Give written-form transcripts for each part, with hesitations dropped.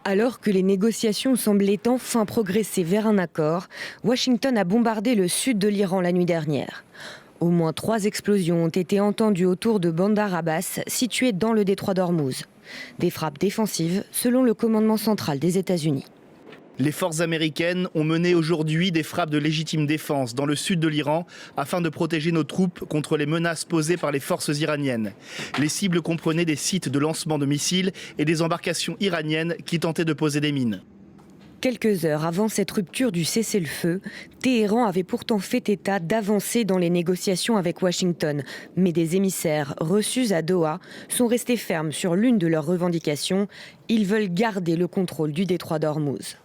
Alors que les négociations semblaient enfin progresser vers un accord, Washington a bombardé le sud de l'Iran la nuit dernière. Au moins 3 explosions ont été entendues autour de Bandar Abbas, situé dans le détroit d'Ormuz. Des frappes défensives, selon le commandement central des États-Unis. Les forces américaines ont mené aujourd'hui des frappes de légitime défense dans le sud de l'Iran afin de protéger nos troupes contre les menaces posées par les forces iraniennes. Les cibles comprenaient des sites de lancement de missiles et des embarcations iraniennes qui tentaient de poser des mines. Quelques heures avant cette rupture du cessez-le-feu, Téhéran avait pourtant fait état d'avancées dans les négociations avec Washington. Mais des émissaires reçus à Doha sont restés fermes sur l'une de leurs revendications. Ils veulent garder le contrôle du détroit d'Ormuz.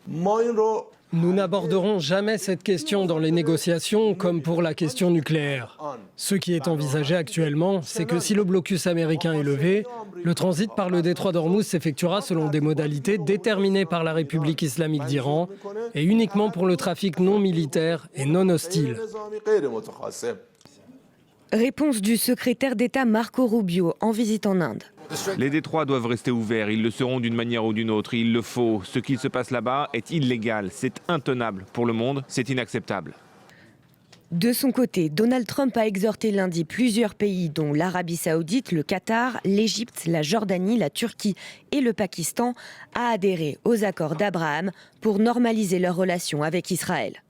Nous n'aborderons jamais cette question dans les négociations comme pour la question nucléaire. Ce qui est envisagé actuellement, c'est que si le blocus américain est levé, le transit par le détroit d'Ormuz s'effectuera selon des modalités déterminées par la République islamique d'Iran et uniquement pour le trafic non militaire et non hostile. Réponse du secrétaire d'État Marco Rubio en visite en Inde. Les détroits doivent rester ouverts, ils le seront d'une manière ou d'une autre, il le faut. Ce qui se passe là-bas est illégal, c'est intenable pour le monde, c'est inacceptable. De son côté, Donald Trump a exhorté lundi plusieurs pays, dont l'Arabie Saoudite, le Qatar, l'Égypte, la Jordanie, la Turquie et le Pakistan, à adhérer aux accords d'Abraham pour normaliser leurs relations avec Israël.